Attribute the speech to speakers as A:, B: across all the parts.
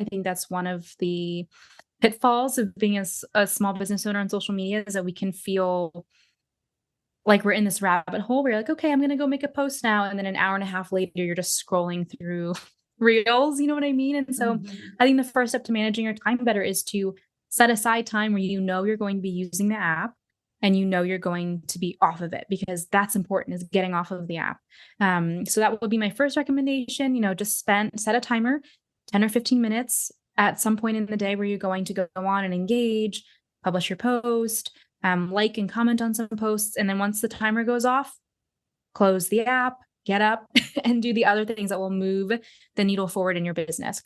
A: I think that's one of the pitfalls of being a small business owner on social media is that we can feel like we're in this rabbit hole where you're like, okay, I'm going to go make a post now. And then an hour and a half later, you're just scrolling through reels. You know what I mean? And so I think the first step to managing your time better is to set aside time where you know you're going to be using the app and you know you're going to be off of it, because that's important, is getting off of the app. So that would be my first recommendation. Just set a timer, 10 or 15 minutes at some point in the day where you're going to go on and engage, publish your post, like and comment on some posts. And then once the timer goes off, close the app, get up and do the other things that will move the needle forward in your business.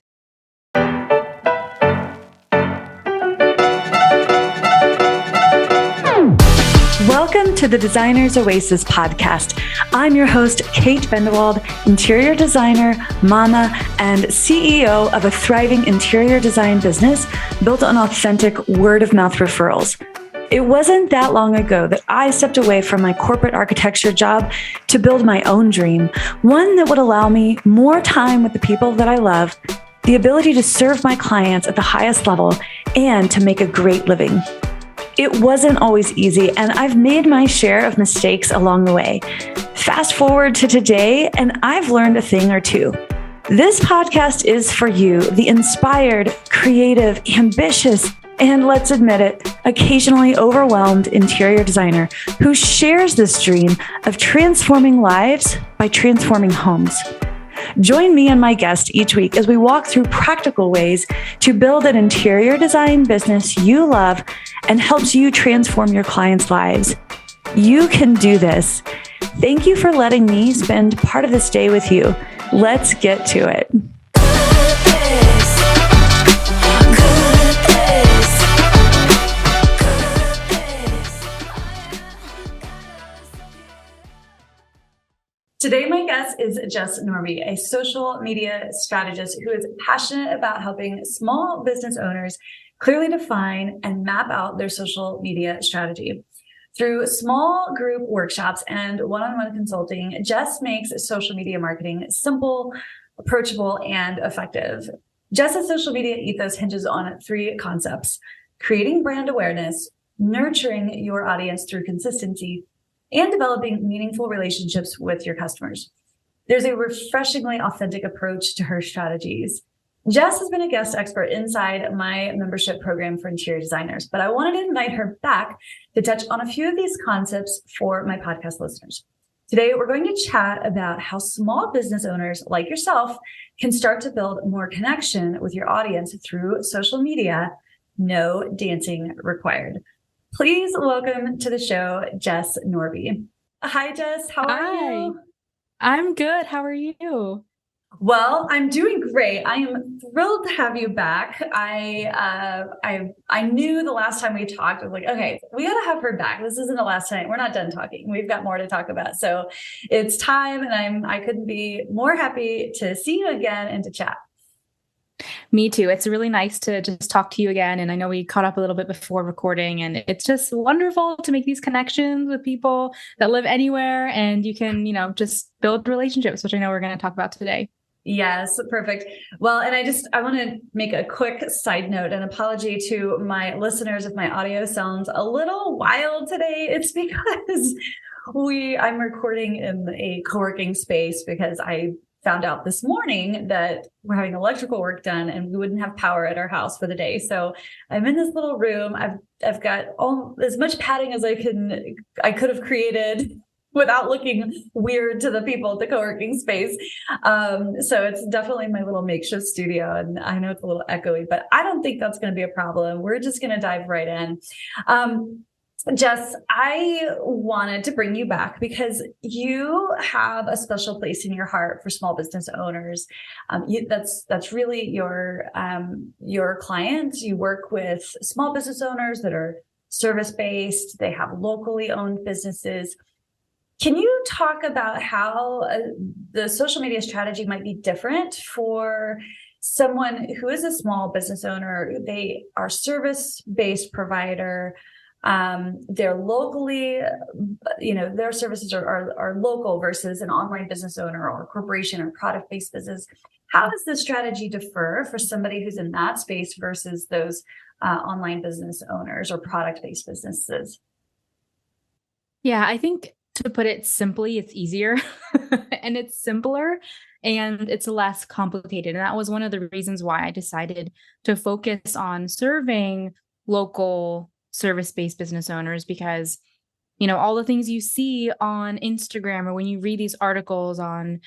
B: Welcome to the Designer's Oasis podcast. I'm your host, Kate Bendewald, interior designer, mama, and CEO of a thriving interior design business built on authentic word-of-mouth referrals. It wasn't that long ago that I stepped away from my corporate architecture job to build my own dream, one that would allow me more time with the people that I love, the ability to serve my clients at the highest level, and to make a great living. It wasn't always easy, and I've made my share of mistakes along the way. Fast forward to today, and I've learned a thing or two. This podcast is for you, the inspired, creative, ambitious, and let's admit it, occasionally overwhelmed interior designer who shares this dream of transforming lives by transforming homes. Join me and my guest each week as we walk through practical ways to build an interior design business you love and helps you transform your clients' lives. You can do this. Thank you for letting me spend part of this day with you. Let's get to it. Today, my guest is Jess Norby, a social media strategist who is passionate about helping small business owners clearly define and map out their social media strategy. Through small group workshops and one-on-one consulting, Jess makes social media marketing simple, approachable, and effective. Jess's social media ethos hinges on three concepts: creating brand awareness, nurturing your audience through consistency, and developing meaningful relationships with your customers. There's a refreshingly authentic approach to her strategies. Jess has been a guest expert inside my membership program for interior designers, but I wanted to invite her back to touch on a few of these concepts for my podcast listeners. Today, we're going to chat about how small business owners like yourself can start to build more connection with your audience through social media. No dancing required. Please welcome to the show, Jess Norby. Hi, Jess. How are you?
A: I'm good. How are you?
B: Well, I'm doing great. I am thrilled to have you back. I knew the last time we talked, I was like, okay, we got to have her back. This isn't the last time. We're not done talking. We've got more to talk about. So it's time, and I couldn't be more happy to see you again and to chat.
A: Me too. It's really nice to just talk to you again. And I know we caught up a little bit before recording, and it's just wonderful to make these connections with people that live anywhere, and you can, just build relationships, which I know we're going to talk about today.
B: Yes, perfect. Well, and I want to make a quick side note, an apology to my listeners if my audio sounds a little wild today. It's because I'm recording in a co-working space because I found out this morning that we're having electrical work done and we wouldn't have power at our house for the day. So I'm in this little room. I've got as much padding as I could have created without looking weird to the people at the co-working space. So it's definitely my little makeshift studio. And I know it's a little echoey, but I don't think that's going to be a problem. We're just going to dive right in. Jess, I wanted to bring you back because you have a special place in your heart for small business owners. That's really your clients. You work with small business owners that are service-based. They have locally owned businesses. Can you talk about how the social media strategy might be different for someone who is a small business owner? They are service-based provider. They're locally, their services are local versus an online business owner or corporation or product-based business. How does the strategy differ for somebody who's in that space versus those online business owners or product-based businesses?
A: Yeah, I think to put it simply, it's easier and it's simpler and it's less complicated. And that was one of the reasons why I decided to focus on serving local service-based business owners because, all the things you see on Instagram or when you read these articles on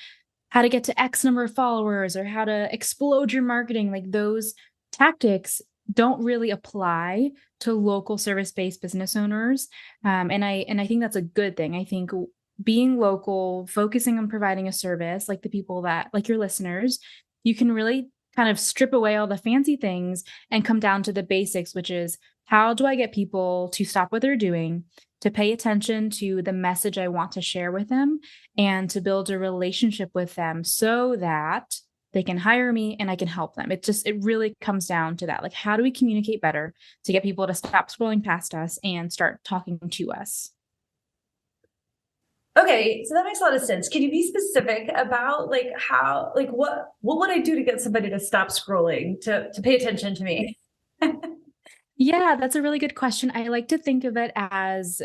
A: how to get to X number of followers or how to explode your marketing, like those tactics don't really apply to local service-based business owners. And I think that's a good thing. I think being local, focusing on providing a service like the people that like your listeners, you can really kind of strip away all the fancy things and come down to the basics, which is how do I get people to stop what they're doing, to pay attention to the message I want to share with them, and to build a relationship with them so that they can hire me and I can help them. It really comes down to that. Like, how do we communicate better to get people to stop scrolling past us and start talking to us?
B: Okay, so that makes a lot of sense. Can you be specific about what would I do to get somebody to stop scrolling, to pay attention to me?
A: Yeah, that's a really good question. I like to think of it as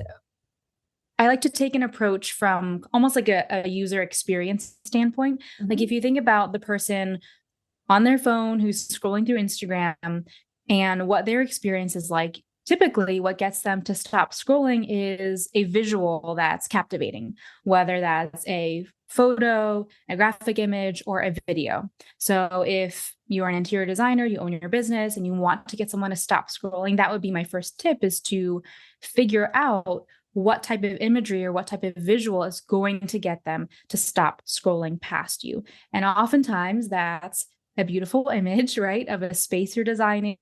A: I like to take an approach from almost like a user experience standpoint. Like
B: Mhm.
A: if you think about the person on their phone who's scrolling through Instagram and what their experience is like, typically what gets them to stop scrolling is a visual that's captivating, whether that's a photo, a graphic image, or a video. So if you're an interior designer, you own your business and you want to get someone to stop scrolling, that would be my first tip, is to figure out what type of imagery or what type of visual is going to get them to stop scrolling past you. And oftentimes that's a beautiful image, right, of a space you're designing.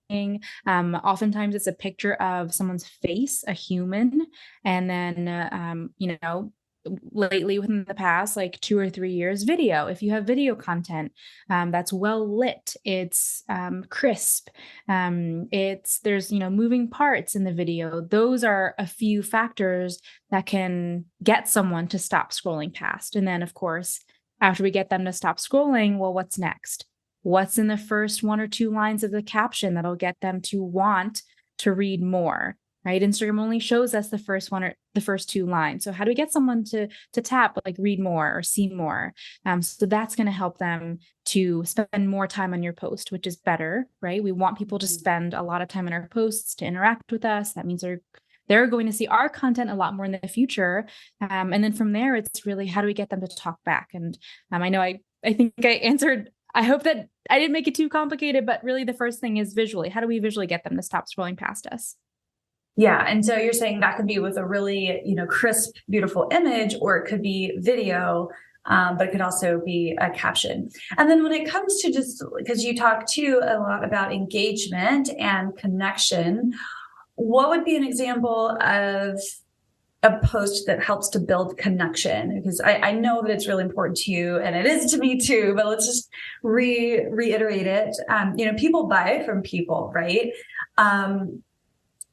A: Oftentimes it's a picture of someone's face, a human. And then, lately within the past like 2 or 3 years, video. If you have video content that's well lit, it's crisp, there's moving parts in the video. Those are a few factors that can get someone to stop scrolling past. And then of course, after we get them to stop scrolling, well, what's next? What's in the first 1 or 2 lines of the caption that'll get them to want to read more, right? Instagram only shows us the first one or the first 2 lines. So how do we get someone to tap like read more or see more? So that's going to help them to spend more time on your post, which is better, right? We want people to spend a lot of time on our posts to interact with us. That means they're going to see our content a lot more in the future. And then from there, it's really how do we get them to talk back? And I know I think I answered. I hope that I didn't make it too complicated, but really the first thing is visually. How do we visually get them to stop scrolling past us?
B: Yeah, and so you're saying that could be with a really, crisp, beautiful image, or it could be video, but it could also be a caption. And then when it comes to just because you talk too a lot about engagement and connection, what would be an example of a post that helps to build connection? Because I know that it's really important to you, and it is to me too, but let's just reiterate it. People buy from people, right?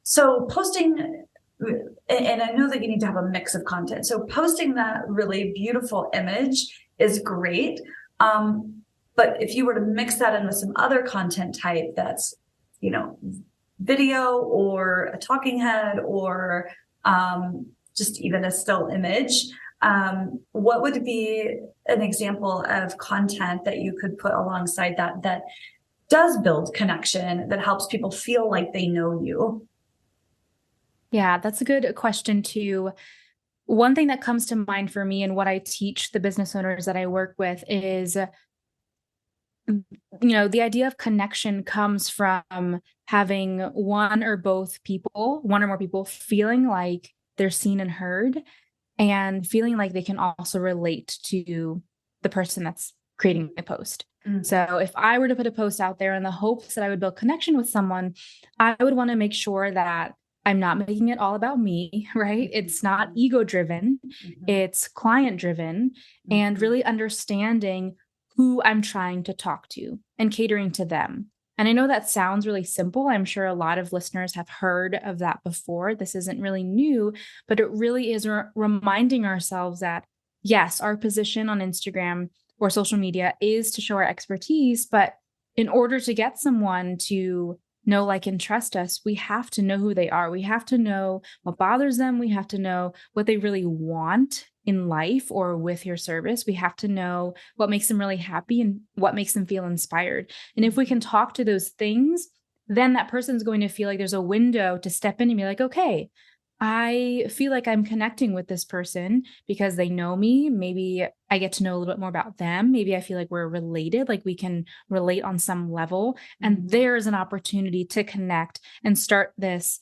B: So posting, and I know that you need to have a mix of content. So posting that really beautiful image is great. But if you were to mix that in with some other content type that's, video or a talking head or just even a still image, what would be an example of content that you could put alongside that does build connection, that helps people feel like they know you?
A: Yeah, that's a good question too. One thing that comes to mind for me and what I teach the business owners that I work with is, the idea of connection comes from having one or more people feeling like they're seen and heard and feeling like they can also relate to the person that's creating the post. So if I were to put a post out there in the hopes that I would build connection with someone, I would want to make sure that I'm not making it all about me, right? It's not ego driven, it's client driven, and really understanding who I'm trying to talk to and catering to them. And I know that sounds really simple. I'm sure a lot of listeners have heard of that before. This isn't really new, but it really is reminding ourselves that, yes, our position on Instagram or social media is to show our expertise. But in order to get someone to know, like, and trust us, we have to know who they are. We have to know what bothers them. We have to know what they really want in life or with your service. We have to know what makes them really happy and what makes them feel inspired. And if we can talk to those things, then that person's going to feel like there's a window to step in and be like, okay, I feel like I'm connecting with this person because they know me. Maybe I get to know a little bit more about them. Maybe I feel like we're related, like we can relate on some level. And there's an opportunity to connect and start this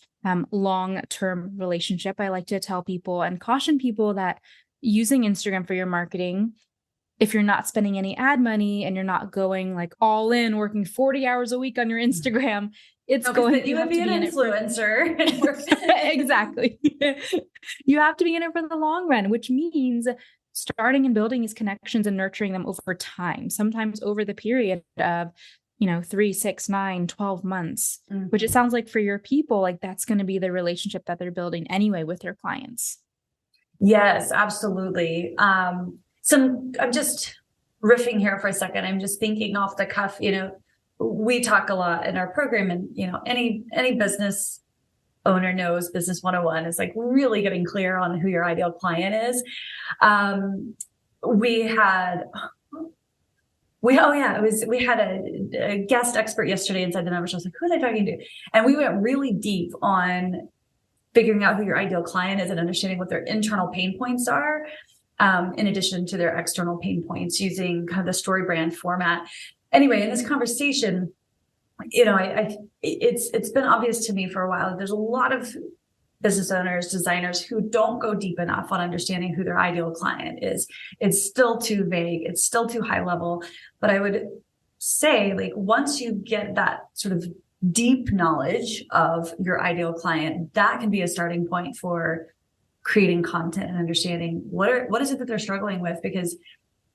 A: long-term relationship. I like to tell people and caution people that using Instagram for your marketing, if you're not spending any ad money and you're not going like all in, working 40 hours a week on your Instagram, it's going,
B: you would be an influencer.
A: Exactly. You have to be in it for the long run, which means starting and building these connections and nurturing them over time, sometimes over the period of 3, 6, 9, 12 months, which it sounds like for your people, like that's going to be the relationship that they're building anyway with their clients.
B: Yes, absolutely. So I'm just riffing here for a second. I'm just thinking off the cuff, we talk a lot in our program, and, any business owner knows Business 101 is like really getting clear on who your ideal client is. We had a guest expert yesterday inside the membership. I was like, who are they talking to? And we went really deep on figuring out who your ideal client is and understanding what their internal pain points are, in addition to their external pain points, using kind of the story brand format. Anyway, in this conversation, it's been obvious to me for a while that there's a lot of business owners, designers who don't go deep enough on understanding who their ideal client is. It's still too vague. It's still too high level. But I would say, like, once you get that sort of deep knowledge of your ideal client, that can be a starting point for creating content and understanding what is it that they're struggling with. Because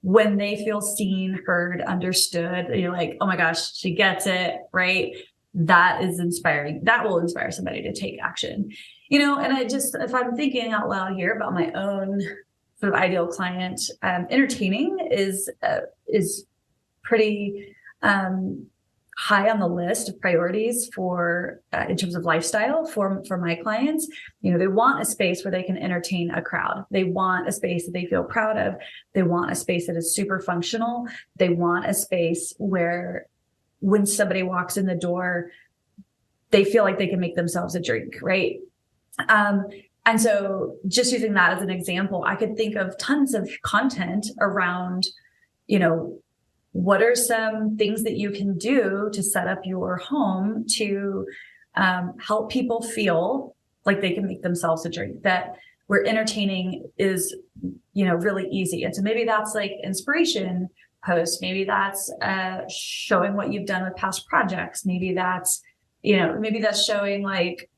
B: when they feel seen, heard, understood, you're like, oh my gosh, she gets it, right? That is inspiring. That will inspire somebody to take action. And if I'm thinking out loud here about my own sort of ideal client, entertaining is pretty high on the list of priorities for in terms of lifestyle for my clients. They want a space where they can entertain a crowd. They want a space that they feel proud of. They want a space that is super functional. They want a space where when somebody walks in the door, they feel like they can make themselves a drink, right? And so just using that as an example, I could think of tons of content around, what are some things that you can do to set up your home to help people feel like they can make themselves a drink, that where entertaining is, really easy. And so maybe that's like inspiration posts. Maybe that's showing what you've done with past projects. Maybe that's showing like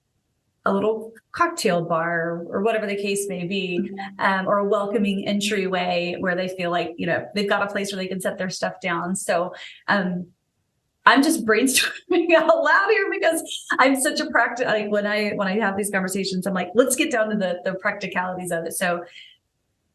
B: a little cocktail bar or whatever the case may be, or a welcoming entryway where they feel like, they've got a place where they can set their stuff down. So, I'm just brainstorming out loud here because I'm such a like when I have these conversations, I'm like, let's get down to the practicalities of it. So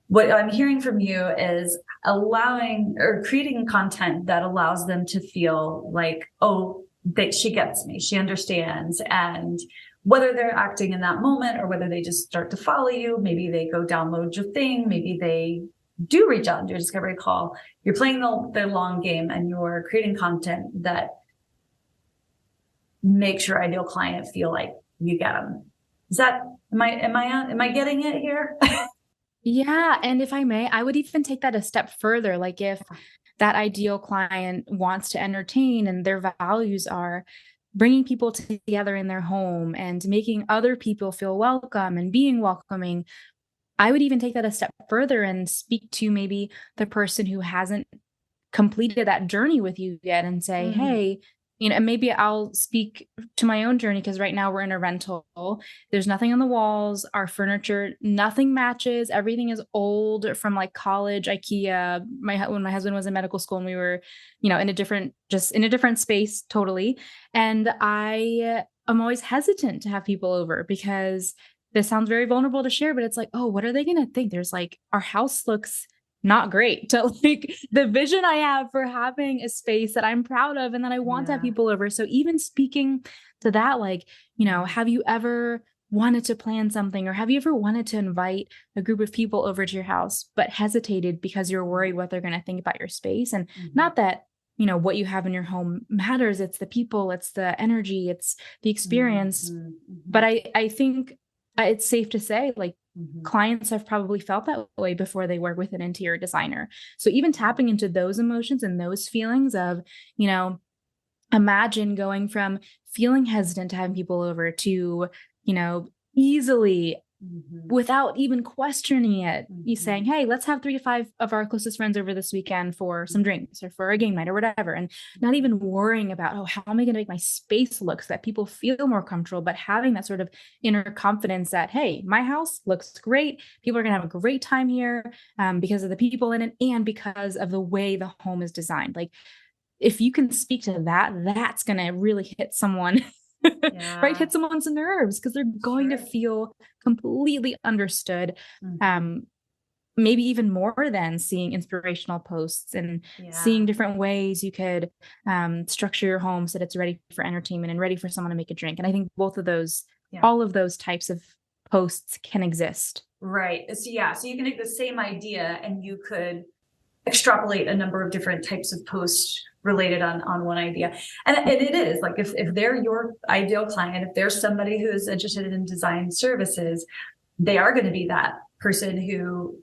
B: what I'm hearing from you is allowing or creating content that allows them to feel like, oh, that she gets me, she understands. And whether they're acting in that moment or whether they just start to follow you, maybe they go download your thing, maybe they do reach out and do a discovery call. You're playing the long game and you're creating content that makes your ideal client feel like you get them. Am I getting it here?
A: Yeah. And if I may, I would even take that a step further. Like if that ideal client wants to entertain and their values are bringing people together in their home and making other people feel welcome and being welcoming, I would even take that a step further and speak to maybe the person who hasn't completed that journey with you yet and say, hey, and maybe I'll speak to my own journey because right now we're in a rental. There's nothing on the walls. Our furniture, nothing matches. Everything is old from like college, IKEA. When my husband was in medical school and we were, in a different space totally. And I am always hesitant to have people over because this sounds very vulnerable to share, but it's like, oh, what are they going to think? There's like, our house looks not great to like the vision I have for having a space that I'm proud of and that I want to have people over. So even speaking to that, like, have you ever wanted to plan something or have you ever wanted to invite a group of people over to your house, but hesitated because you're worried what they're going to think about your space? And not that, what you have in your home matters. It's the people, it's the energy, it's the experience. But I think it's safe to say, like, clients have probably felt that way before they work with an interior designer. So even tapping into those emotions and those feelings of, imagine going from feeling hesitant to having people over to, easily without even questioning it, you saying, hey, let's have 3 to 5 of our closest friends over this weekend for some drinks or for a game night or whatever. And not even worrying about, oh, how am I going to make my space look so that people feel more comfortable, but having that sort of inner confidence that, hey, my house looks great. People are going to have a great time here because of the people in it and because of the way the home is designed. Like, if you can speak to that, that's going to really hit someone right? Hit someone's nerves because they're going to feel completely understood. Maybe even more than seeing inspirational posts and seeing different ways you could structure your home so that it's ready for entertainment and ready for someone to make a drink. And I think both of those, all of those types of posts can exist.
C: Right. So so you can take the same idea and you could extrapolate a number of different types of posts related on one idea. And it is like, if they're your ideal client, if there's somebody who's interested in design services, they are going to be that person who,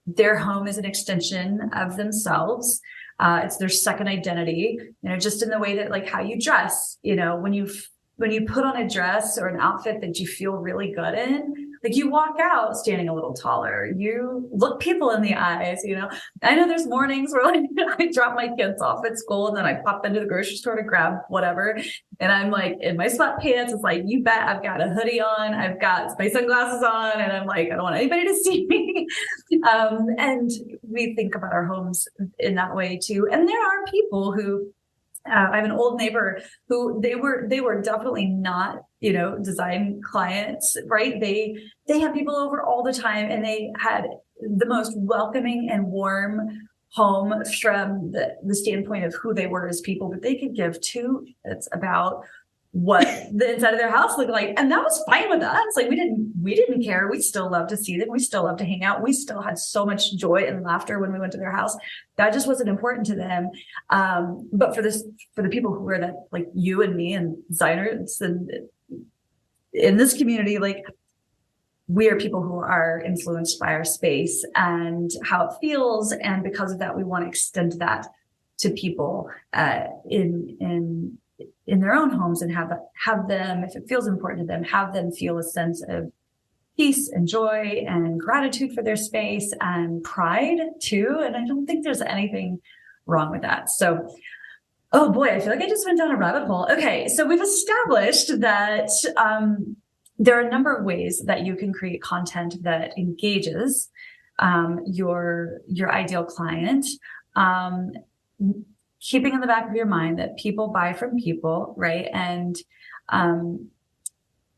C: their home is an extension of themselves. It's their second identity, just in the way that like how you dress, when you put on a dress or an outfit that you feel really good in, like you walk out standing a little taller, you look people in the eyes, I know there's mornings where like I drop my kids off at school and then I pop into the grocery store to grab whatever. And I'm like in my sweatpants. It's like, you bet I've got a hoodie on. I've got my sunglasses on. And I'm like, I don't want anybody to see me. And we think about our homes in that way too. And there are people who, I have an old neighbor who they were definitely not, design clients, right? They have people over all the time and they had the most welcoming and warm home from the standpoint of who they were as people, but they could give two shits about what the inside of their house looked like. And that was fine with us. Like we didn't care. We still loved to see them. We still loved to hang out. We still had so much joy and laughter when we went to their house. That just wasn't important to them. But for the people who were that, like you and me and designers and in this community, like we are people who are influenced by our space and how it feels. And because of that, we want to extend that to people, in their own homes and have them, if it feels important to them, have them feel a sense of peace and joy and gratitude for their space and pride too. And I don't think there's anything wrong with that. So, oh boy, I feel like I just went down a rabbit hole. Okay. So we've established that, there are a number of ways that you can create content that engages, your ideal client, keeping in the back of your mind that people buy from people, right? And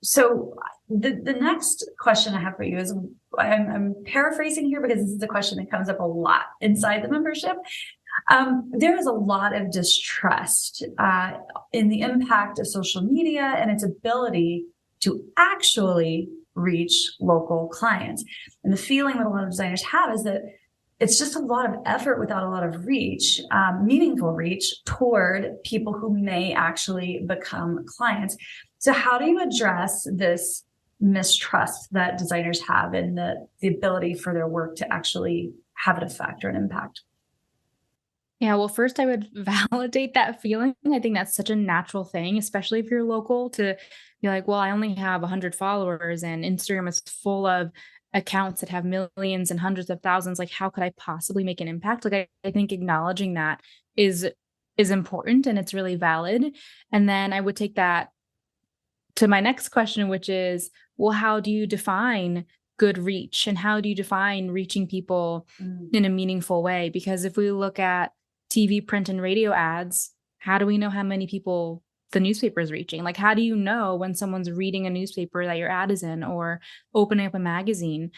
C: so the next question I have for you is, I'm paraphrasing here because this is a question that comes up a lot inside the membership. There is a lot of distrust in the impact of social media and its ability to actually reach local clients. And the feeling that a lot of designers have is that it's just a lot of effort without a lot of reach, meaningful reach toward people who may actually become clients. So how do you address this mistrust that designers have in the ability for their work to actually have an effect or an impact?
A: Yeah, well, first I would validate that feeling. I think that's such a natural thing, especially if you're local, to be like, well, I only have 100 followers and Instagram is full of accounts that have millions and hundreds of thousands. Like, how could I possibly make an impact? Like, I think acknowledging that is is important and it's really valid. And then I would take that to my next question, which is, well, how do you define good reach and how do you define reaching people in a meaningful way? Because if we look at TV, print, and radio ads, how do we know how many people the newspaper is reaching? Like, how do you know when someone's reading a newspaper that your ad is in or opening up a magazine?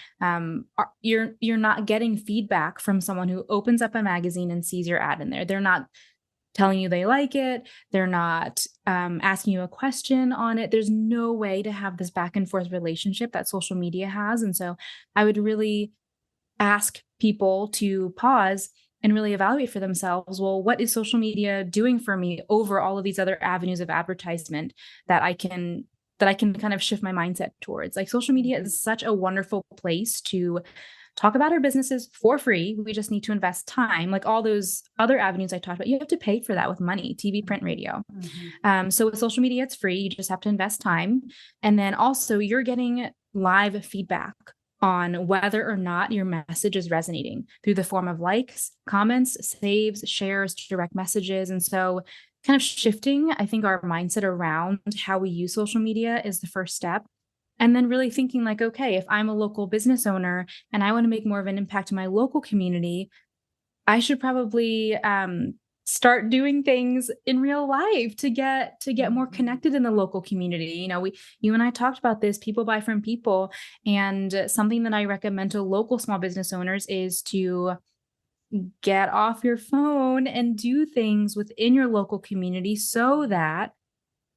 A: You're not getting feedback from someone who opens up a magazine and sees your ad in there. They're not telling you they like it. They're not asking you a question on it. There's no way to have this back and forth relationship that social media has. And so I would really ask people to pause and really evaluate for themselves, well, what is social media doing for me over all of these other avenues of advertisement that I can kind of shift my mindset towards? Like, social media is such a wonderful place to talk about our businesses for free. We just need to invest time. Like all those other avenues I talked about, you have to pay for that with money, TV, print, radio. So with social media, it's free. You just have to invest time. And then also you're getting live feedback on whether or not your message is resonating through the form of likes, comments, saves, shares, direct messages. And so kind of shifting, I think, our mindset around how we use social media is the first step. And then really thinking like, okay, if I'm a local business owner and I want to make more of an impact in my local community, I should probably start doing things in real life to get more connected in the local community. You know, you and I talked about this, people buy from people. And something that I recommend to local small business owners is to get off your phone and do things within your local community so that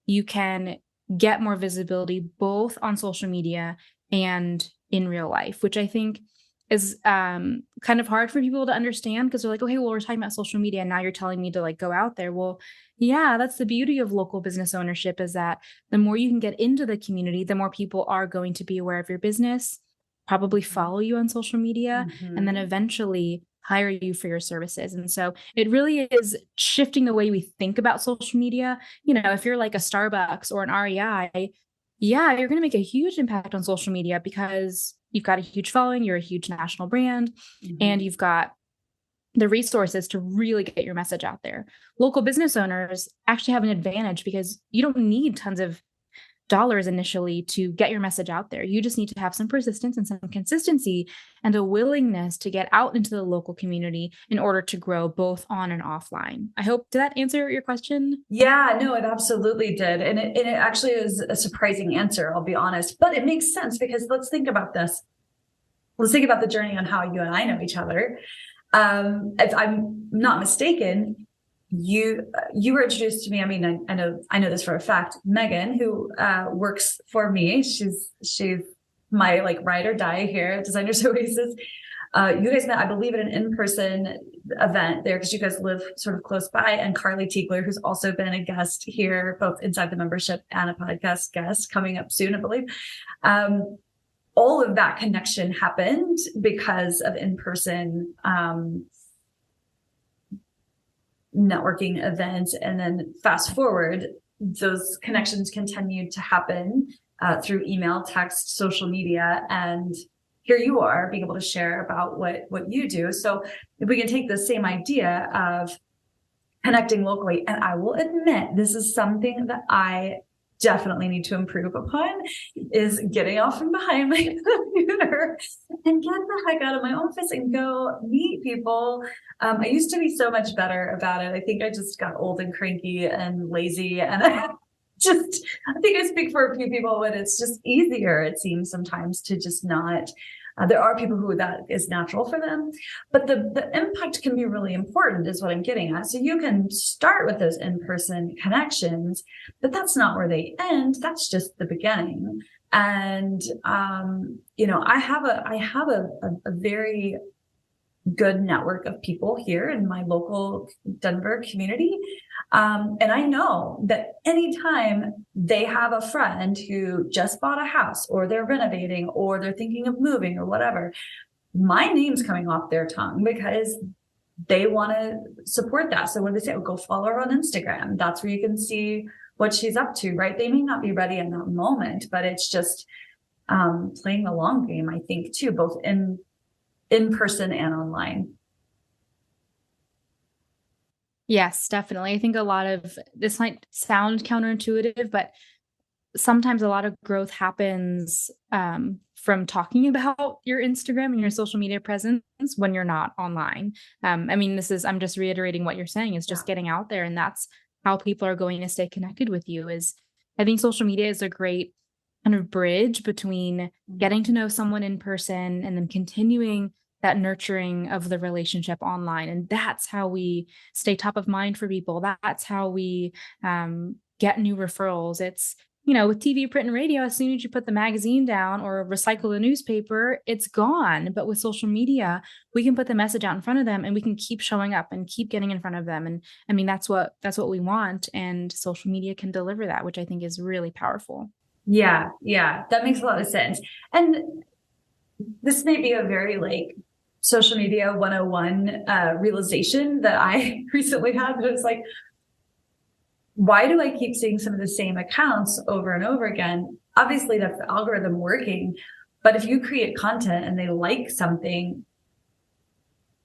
A: you can get more visibility both on social media and in real life, which I think is kind of hard for people to understand because they're like, okay, well, we're talking about social media and now you're telling me to like go out there. Well, yeah, that's the beauty of local business ownership, is that the more you can get into the community, the more people are going to be aware of your business, probably follow you on social media, and then eventually hire you for your services. And so it really is shifting the way we think about social media. You know, if you're like a Starbucks or an REI, yeah, you're going to make a huge impact on social media because you've got a huge following, you're a huge national brand, and you've got the resources to really get your message out there. Local business owners actually have an advantage because you don't need tons of dollars initially to get your message out there. You just need to have some persistence and some consistency and a willingness to get out into the local community in order to grow both on and offline. I hope, did that answer your question?
C: Yeah, no, it absolutely did. And it actually is a surprising answer, I'll be honest, but it makes sense because let's think about this. Let's think about the journey on how you and I know each other. If I'm not mistaken, you were introduced to me. I mean, I know this for a fact. Megan, who works for me, she's my like ride or die here at Designers Oasis. You guys met, I believe, at an in-person event there because you guys live sort of close by. And Carly Tiegler, who's also been a guest here, both inside the membership and a podcast guest coming up soon, I believe. All of that connection happened because of in-person networking events. And then fast forward, those connections continued to happen through email, text, social media, and here you are being able to share about what you do. So if we can take the same idea of connecting locally, and I will admit, this is something that I definitely need to improve upon, is getting off from behind my computer and get the heck out of my office and go meet people. I used to be so much better about it. I think I just got old and cranky and lazy, and I think I speak for a few people when it's just easier, it seems sometimes, to just not. There are people who that is natural for them, but the impact can be really important is what I'm getting at. So you can start with those in-person connections, but that's not where they end. That's just the beginning. And, I have a very good network of people here in my local Denver community. And I know that anytime they have a friend who just bought a house or they're renovating or they're thinking of moving or whatever, my name's coming off their tongue because they want to support that. So when they say, oh, go follow her on Instagram, that's where you can see what she's up to, right? They may not be ready in that moment, but it's just playing the long game, I think, too, both in person and online.
A: Yes, definitely. I think a lot of this might sound counterintuitive, but sometimes a lot of growth happens from talking about your Instagram and your social media presence when you're not online. I mean, I'm just reiterating what you're saying is
C: Yeah.
A: just getting out there. And that's how people are going to stay connected with you is I think social media is a great kind of bridge between getting to know someone in person and then continuing that nurturing of the relationship online. And that's how we stay top of mind for people. That's how we get new referrals. It's with TV, print, and radio, as soon as you put the magazine down or recycle the newspaper, it's gone. But with social media, we can put the message out in front of them and we can keep showing up and keep getting in front of them. And I mean, that's what we want. And social media can deliver that, which I think is really powerful.
C: Yeah, that makes a lot of sense. And this may be a very like social media 101 realization that I recently had, but it's like, why do I keep seeing some of the same accounts over and over again? Obviously, that's the algorithm working. But if you create content and they like something,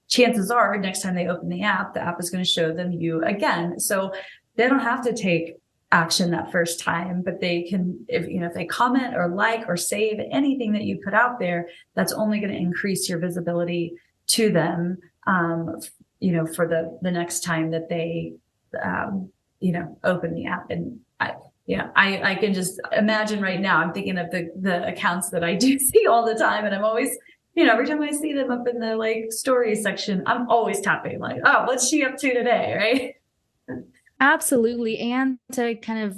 C: chances are next time they open the app is going to show them you again. So they don't have to take action that first time, but they can, if they comment or like or save anything that you put out there, that's only going to increase your visibility to them, for the next time that they, open the app. And I can just imagine right now, I'm thinking of the accounts that I do see all the time. And I'm always, every time I see them up in the like stories section, I'm always tapping like, oh, what's she up to today? Right.
A: Absolutely. And to kind of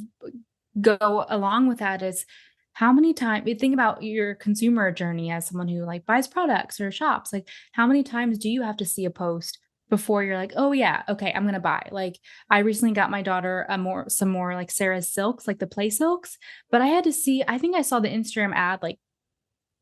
A: go along with that is how many times you think about your consumer journey as someone who like buys products or shops, like how many times do you have to see a post before you're like, oh yeah, okay, I'm gonna buy. Like I recently got my daughter some more like Sarah's silks, like the play silks, but I think I saw the Instagram ad like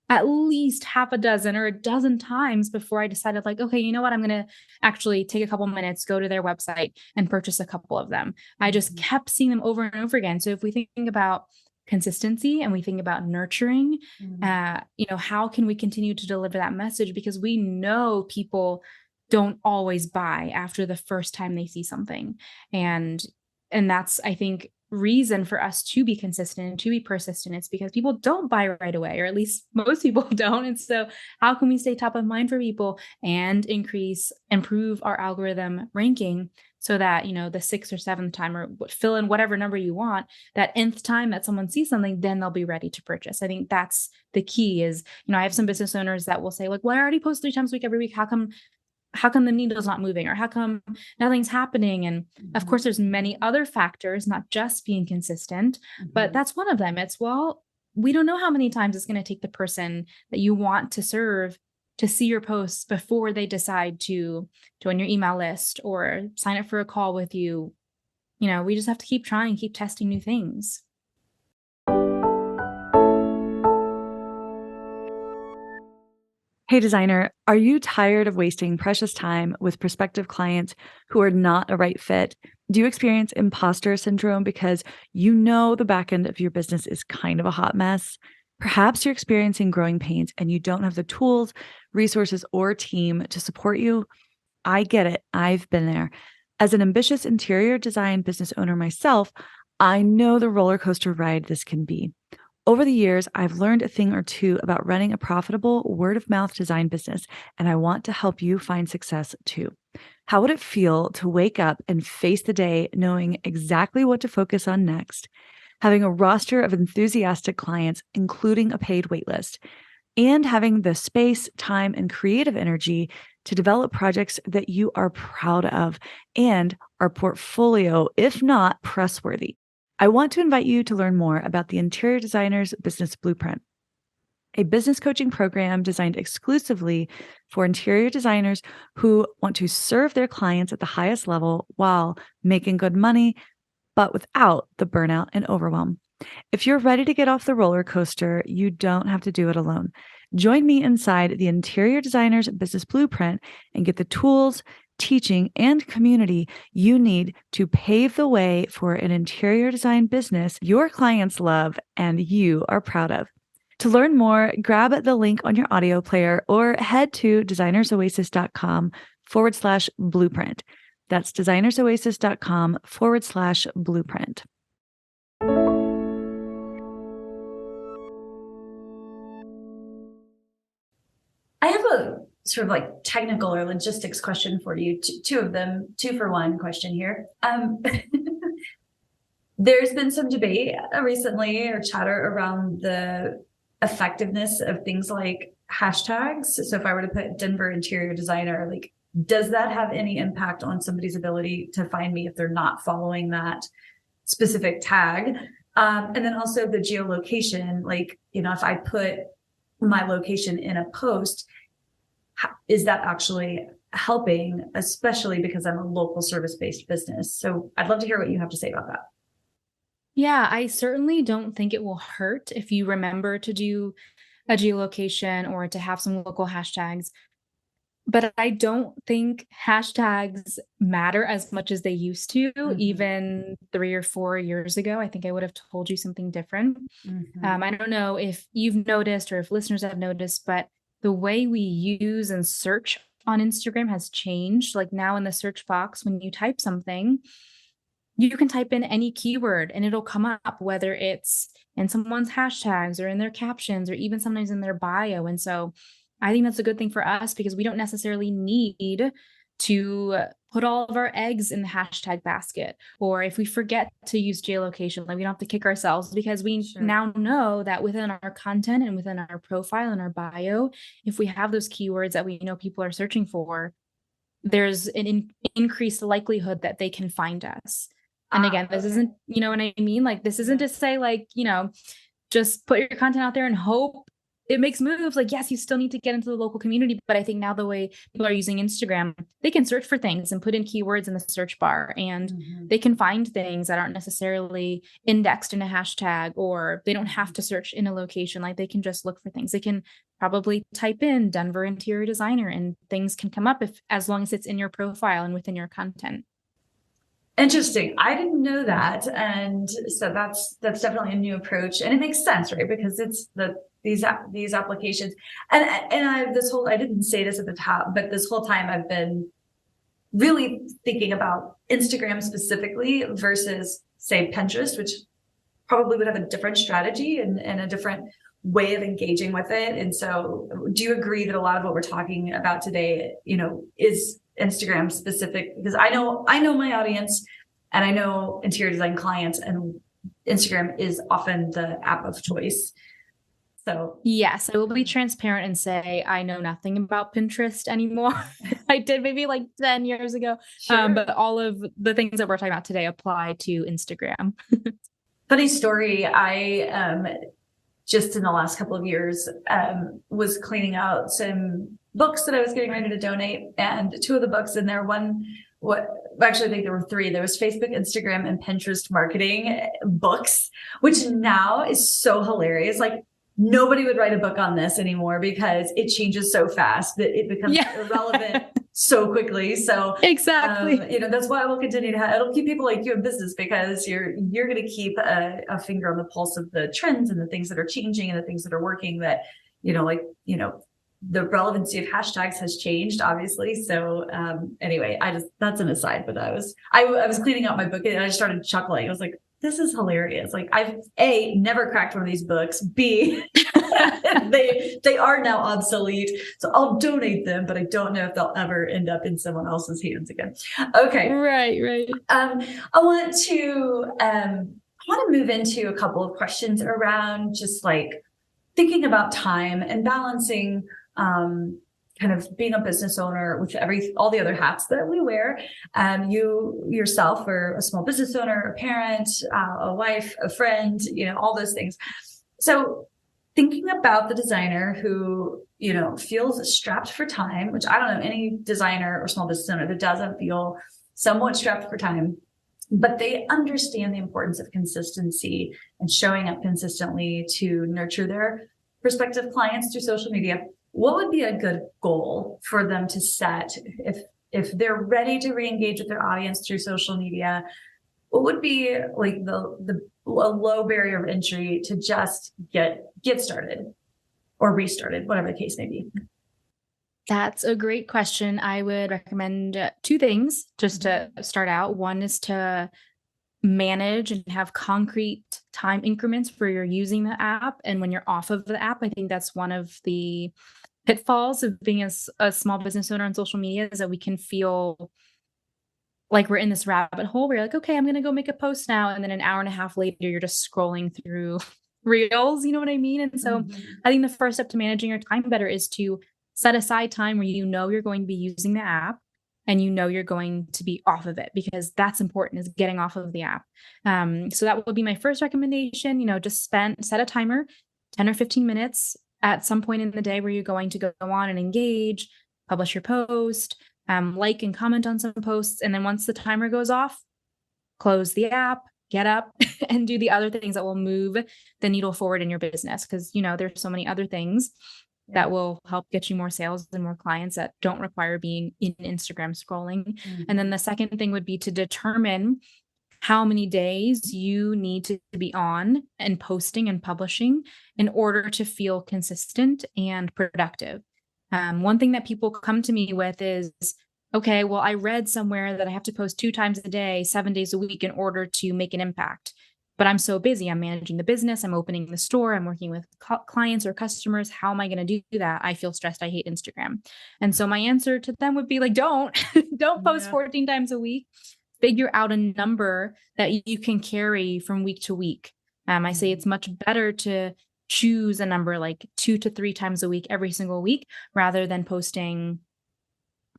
A: at least half a dozen or a dozen times before I decided like, okay, you know what? I'm going to actually take a couple minutes, go to their website and purchase a couple of them. I just kept seeing them over and over again. So if we think about consistency and we think about nurturing, how can we continue to deliver that message? Because we know people don't always buy after the first time they see something. And that's, I think, reason for us to be consistent and to be persistent. It's because people don't buy right away, or at least most people don't. And so how can we stay top of mind for people and improve our algorithm ranking so that, the sixth or seventh time or fill in whatever number you want, that nth time that someone sees something, then they'll be ready to purchase. I think that's the key is, I have some business owners that will say like, well, I already post 3 times a week every week. How come the needle's not moving or how come nothing's happening? And of course, there's many other factors, not just being consistent, but that's one of them. It's, well, we don't know how many times it's going to take the person that you want to serve to see your posts before they decide to join your email list or sign up for a call with you. We just have to keep trying, keep testing new things.
B: Hey designer, are you tired of wasting precious time with prospective clients who are not a right fit? Do you experience imposter syndrome because the back end of your business is kind of a hot mess? Perhaps you're experiencing growing pains and you don't have the tools, resources, or team to support you. I get it. I've been there. As an ambitious interior design business owner myself, I know the roller coaster ride this can be. Over the years, I've learned a thing or two about running a profitable word-of-mouth design business, and I want to help you find success too. How would it feel to wake up and face the day knowing exactly what to focus on next, having a roster of enthusiastic clients, including a paid waitlist, and having the space, time, and creative energy to develop projects that you are proud of and are portfolio, if not press-worthy? I want to invite you to learn more about the Interior Designer's Business Blueprint, a business coaching program designed exclusively for interior designers who want to serve their clients at the highest level while making good money, but without the burnout and overwhelm. If you're ready to get off the roller coaster, you don't have to do it alone. Join me inside the Interior Designer's Business Blueprint and get the tools, teaching, and community you need to pave the way for an interior design business your clients love and you are proud of. To learn more, grab the link on your audio player or head to designersoasis.com/blueprint. That's designersoasis.com/blueprint.
C: I have a sort of like technical or logistics question for you. Two of them, 2-for-1 question here. There's been some debate recently or chatter around the effectiveness of things like hashtags. So if I were to put Denver interior designer, like, does that have any impact on somebody's ability to find me if they're not following that specific tag? And then also the geolocation, like, if I put my location in a post, is that actually helping, especially because I'm a local service-based business? So I'd love to hear what you have to say about that.
A: Yeah, I certainly don't think it will hurt if you remember to do a geolocation or to have some local hashtags. But I don't think hashtags matter as much as they used to, even 3 or 4 years ago. I think I would have told you something different. I don't know if you've noticed or if listeners have noticed, but the way we use and search on Instagram has changed. Like now in the search box, when you type something, you can type in any keyword and it'll come up, whether it's in someone's hashtags or in their captions or even sometimes in their bio. And so I think that's a good thing for us because we don't necessarily need to put all of our eggs in the hashtag basket. Or if we forget to use geolocation, like we don't have to kick ourselves because we now know that within our content and within our profile and our bio, if we have those keywords that we know people are searching for, there's an increased likelihood that they can find us. And again, this isn't, you know what I mean? Like, this isn't to say like, just put your content out there and hope it makes moves. Like, yes, you still need to get into the local community. But I think now the way people are using Instagram, they can search for things and put in keywords in the search bar and they can find things that aren't necessarily indexed in a hashtag, or they don't have to search in a location. Like they can just look for things. They can probably type in Denver interior designer and things can come up as long as it's in your profile and within your content.
C: Interesting. I didn't know that. And so that's definitely a new approach. And it makes sense, right? Because it's these applications. And I didn't say this at the top, but this whole time I've been really thinking about Instagram specifically versus, say, Pinterest, which probably would have a different strategy and a different way of engaging with it. And so do you agree that a lot of what we're talking about today, is Instagram specific? Because I know my audience and I know interior design clients, and Instagram is often the app of choice. So
A: yes, I will be transparent and say I know nothing about Pinterest anymore. I did maybe like 10 years ago. But all of the things that we're talking about today apply to Instagram.
C: Funny story. I just in the last couple of years was cleaning out some books that I was getting ready to donate, and two of the books in there, actually I think there were three. There was Facebook, Instagram, and Pinterest marketing books, which now is so hilarious. Like nobody would write a book on this anymore because it changes so fast that it becomes irrelevant so quickly. So
A: exactly,
C: that's why I will continue to it'll keep people like you in business, because you're going to keep a finger on the pulse of the trends and the things that are changing and the things that are working that, the relevancy of hashtags has changed, obviously. So anyway, that's an aside, but I was cleaning out my book and I just started chuckling. I was like, this is hilarious. Like I've never cracked one of these books. B, they are now obsolete. So I'll donate them, but I don't know if they'll ever end up in someone else's hands again. Okay.
A: Right.
C: I want to move into a couple of questions around just like thinking about time and balancing kind of being a business owner with all the other hats that we wear. You yourself are a small business owner, a parent, a wife, a friend, all those things. So thinking about the designer who, feels strapped for time, which I don't know any designer or small business owner that doesn't feel somewhat strapped for time, but they understand the importance of consistency and showing up consistently to nurture their prospective clients through social media. What would be a good goal for them to set if they're ready to re-engage with their audience through social media? What would be like a low barrier of entry to just get started or restarted, whatever the case may be?
A: That's a great question. I would recommend two things just to start out. One is to manage and have concrete time increments where you're using the app and when you're off of the app. I think that's one of the pitfalls of being a small business owner on social media, is that we can feel like we're in this rabbit hole where you're like, okay, I'm going to go make a post now. And then an hour and a half later, you're just scrolling through reels. You know what I mean? And so I think the first step to managing your time better is to set aside time where you know you're going to be using the app and you know you're going to be off of it, because that's important, is getting off of the app. So that would be my first recommendation. Just set a timer, 10 or 15 minutes at some point in the day where you're going to go on and engage, publish your post, like and comment on some posts. And then once the timer goes off, close the app, get up and do the other things that will move the needle forward in your business. Because, there's so many other things that will help get you more sales and more clients that don't require being in Instagram scrolling. And then the second thing would be to determine how many days you need to be on and posting and publishing in order to feel consistent and productive. One thing that people come to me with is, okay, well, I read somewhere that I have to post 2 times a day, 7 days a week in order to make an impact. But I'm so busy. I'm managing the business. I'm opening the store. I'm working with clients or customers. How am I going to do that? I feel stressed. I hate Instagram. And so my answer to them would be like, don't post 14 times a week. Figure out a number that you can carry from week to week. I say it's much better to choose a number like 2 to 3 times a week every single week, rather than posting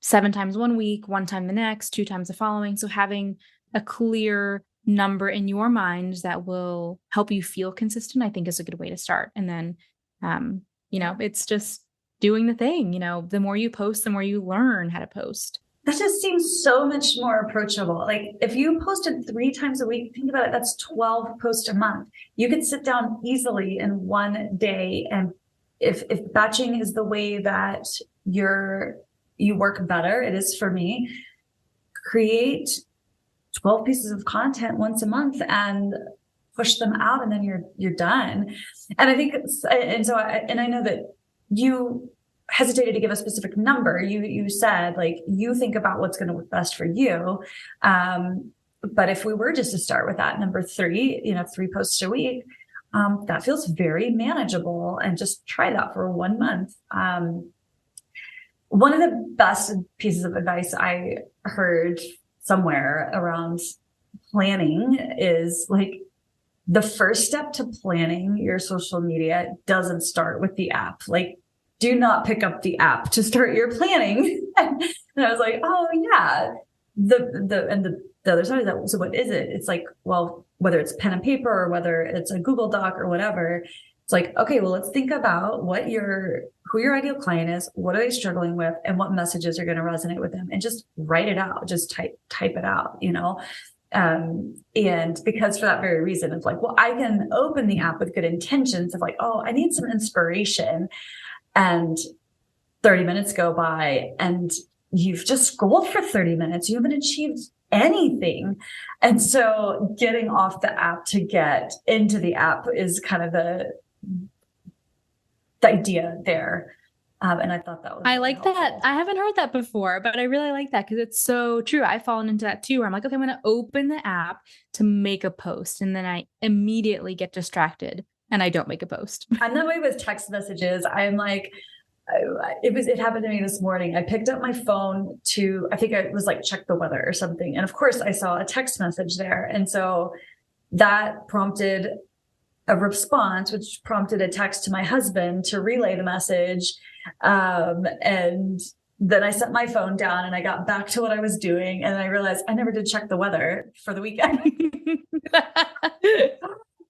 A: 7 times one week, 1 time the next, 2 times the following. So having a clear number in your mind that will help you feel consistent, I think, is a good way to start. And then, it's just doing the thing. The more you post, the more you learn how to post.
C: That just seems so much more approachable. Like if you posted 3 times a week, think about it, that's 12 posts a month. You could sit down easily in one day. And if batching is the way that you work better, it is for me, create 12 pieces of content once a month and push them out, and then you're done. And I think I know that you hesitated to give a specific number. You said, like, you think about what's going to work best for you. But if we were just to start with that number 3, 3 posts a week, that feels very manageable, and just try that for 1 month. One of the best pieces of advice I heard somewhere around planning is, like, the first step to planning your social media doesn't start with the app. Like, do not pick up the app to start your planning. And I was like, oh yeah. The other side of that, so what is it? It's like, well, whether it's pen and paper or whether it's a Google Doc or whatever, it's like, okay, well, let's think about who your ideal client is, what are they struggling with, and what messages are going to resonate with them, and just write it out, just type it out, and because for that very reason, it's like, well, I can open the app with good intentions of like, oh, I need some inspiration. And 30 minutes go by and you've just scrolled for 30 minutes. You haven't achieved anything. And so getting off the app to get into the app is kind of the idea there. And I thought that was
A: I like that. I haven't heard that before, but I really like that because it's so true. I've fallen into that too, where I'm like, okay, I'm going to open the app to make a post. And then I immediately get distracted and I don't make a post.
C: I'm that way with text messages. I'm like, it happened to me this morning. I picked up my phone I think it was like check the weather or something. And of course I saw a text message there. And so that prompted a response, which prompted a text to my husband to relay the message. And then I set my phone down and I got back to what I was doing. And I realized I never did check the weather for the weekend.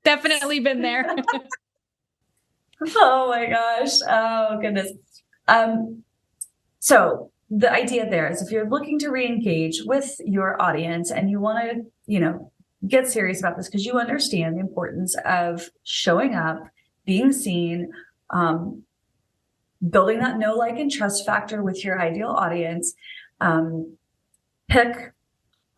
A: Definitely been there.
C: Oh my gosh. Oh goodness. So the idea there is, if you're looking to re-engage with your audience and you want to, get serious about this because you understand the importance of showing up, being seen, building that know, like, and trust factor with your ideal audience, pick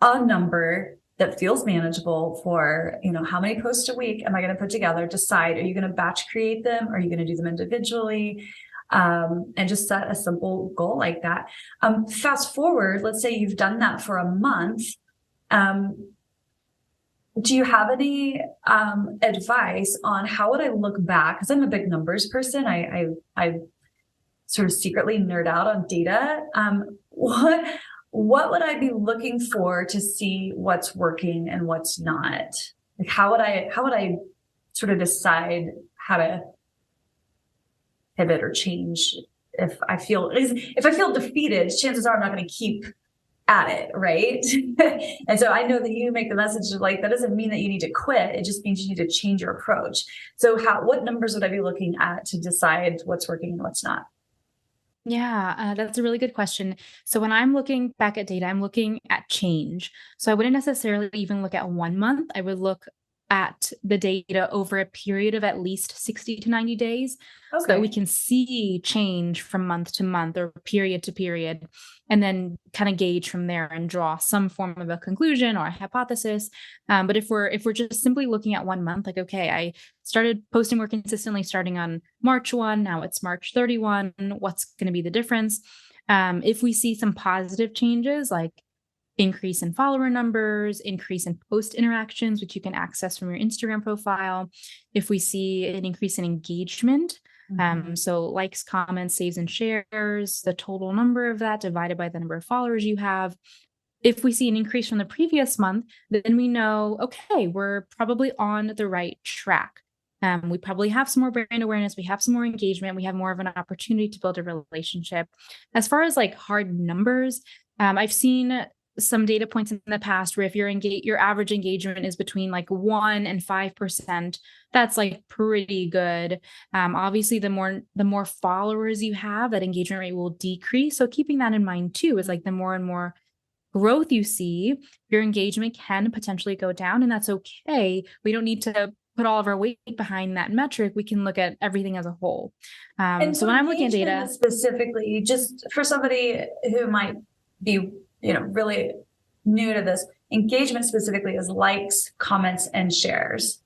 C: a number that feels manageable for, how many posts a week am I going to put together? Decide, are you going to batch create them? Are you going to do them individually? and just set a simple goal like that. Fast forward, let's say you've done that for a month. Do you have any advice on how would I look back? Because I'm a big numbers person. I sort of secretly nerd out on data. What would I be looking for to see what's working and what's not? Like how would I sort of decide how to pivot or change if I feel defeated? Chances are I'm not going to keep at it, right? And so I know that you make the message of like that doesn't mean that you need to quit. It just means you need to change your approach. So what numbers would I be looking at to decide what's working and what's not?
A: Yeah, that's a really good question. So when I'm looking back at data, I'm looking at change. So I wouldn't necessarily even look at 1 month. I would look at the data over a period of at least 60 to 90 days so that we can see change from month to month or period to period, and then kind of gauge from there and draw some form of a conclusion or a hypothesis. But if we're just simply looking at 1 month, like, okay, I started posting more consistently starting on March 1, now it's March 31, what's going to be the difference? If we see some positive changes, like increase in follower numbers, increase in post interactions, which you can access from your Instagram profile. If we see an increase in engagement, so likes, comments, saves, and shares, the total number of that divided by the number of followers you have. If we see an increase from the previous month, then we know, okay, we're probably on the right track. We probably have some more brand awareness. We have some more engagement. We have more of an opportunity to build a relationship. As far as like hard numbers, I've seen some data points in the past where if your average engagement is between like 1% and 5%, that's like pretty good. Obviously, the more followers you have, that engagement rate will decrease. So keeping that in mind too is like the more and more growth you see, your engagement can potentially go down, and that's okay. We don't need to put all of our weight behind that metric. We can look at everything as a whole. So when I'm looking at data
C: specifically, just for somebody who might be really new to this, engagement specifically is likes, comments, and shares.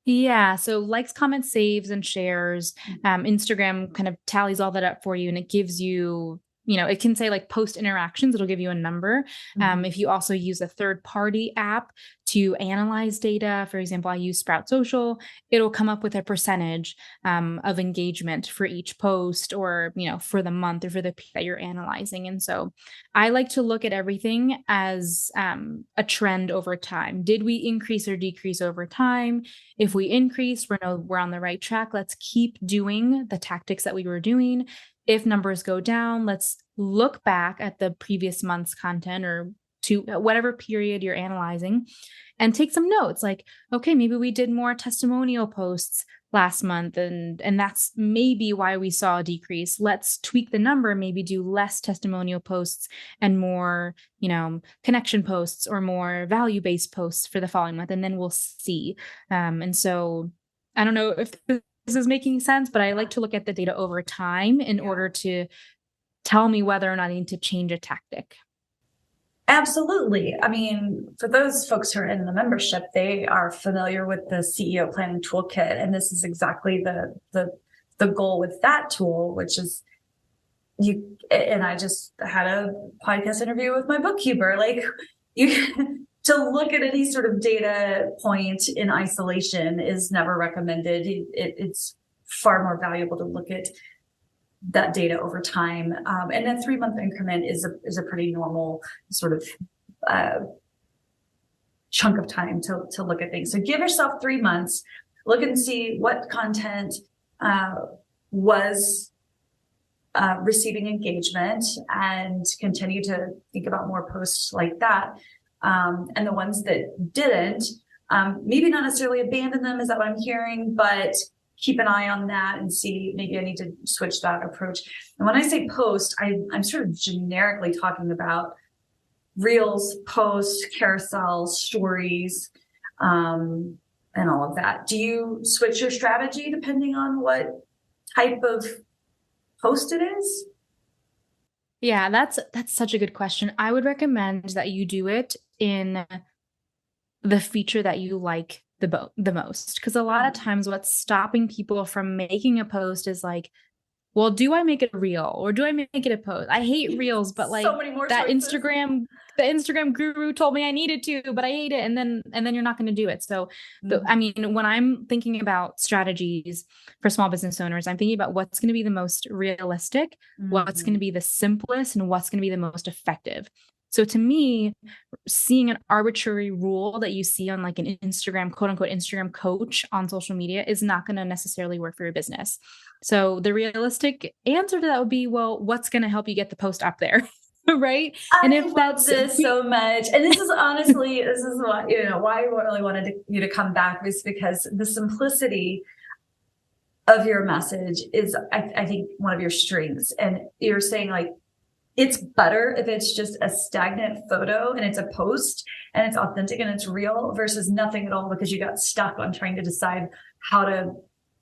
A: Yeah. So likes, comments, saves, and shares. Instagram kind of tallies all that up for you, and it gives you, it can say like post interactions. It'll give you a number. If you also use a third party app to analyze data, for example, I use Sprout Social, it'll come up with a percentage of engagement for each post, or, for the month or for the that you're analyzing. And so I like to look at everything as a trend over time. Did we increase or decrease over time? If we increase, we're on the right track. Let's keep doing the tactics that we were doing. If numbers go down, let's look back at the previous month's content or to whatever period you're analyzing and take some notes. Like, okay, maybe we did more testimonial posts last month, and that's maybe why we saw a decrease. Let's tweak the number, maybe do less testimonial posts and more, connection posts or more value-based posts for the following month, and then we'll see. And so I don't know if this is making sense, but I like to look at the data over time in order to tell me whether or not I need to change a tactic.
C: Absolutely. I mean, for those folks who are in the membership, they are familiar with the CEO planning toolkit. And this is exactly the goal with that tool, which is and I just had a podcast interview with my bookkeeper, like to look at any sort of data point in isolation is never recommended. It's far more valuable to look at that data over time. And that 3-month increment is a pretty normal sort of chunk of time to look at things. So give yourself 3 months, look and see what content was receiving engagement, and continue to think about more posts like that. And the ones that didn't, maybe not necessarily abandon them, is that what I'm hearing, but keep an eye on that and see, maybe I need to switch that approach. And when I say post, I'm sort of generically talking about reels, posts, carousels, stories, and all of that. Do you switch your strategy depending on what type of post it is?
A: Yeah, that's such a good question. I would recommend that you do it in the feature that you like the most, because a lot of times what's stopping people from making a post is like well, do I make it a reel or do I make it a post? I hate reels, but like
C: So many more
A: that
C: choices.
A: the Instagram guru told me I needed to, but I hate it. And then you're not going to do it. So I mean, when I'm thinking about strategies for small business owners, I'm thinking about what's going to be the most realistic, what's going to be the simplest, and what's going to be the most effective. So to me, seeing an arbitrary rule that you see on like an Instagram, quote unquote, Instagram coach on social media is not going to necessarily work for your business. So the realistic answer to that would be, well, what's going to help you get the post up there? Right.
C: And if that's this so much, and this is honestly, this is why, why I really wanted you to come back, was because the simplicity of your message is, I think, one of your strengths. And you're saying like, it's better if it's just a stagnant photo and it's a post and it's authentic and it's real versus nothing at all, because you got stuck on trying to decide how to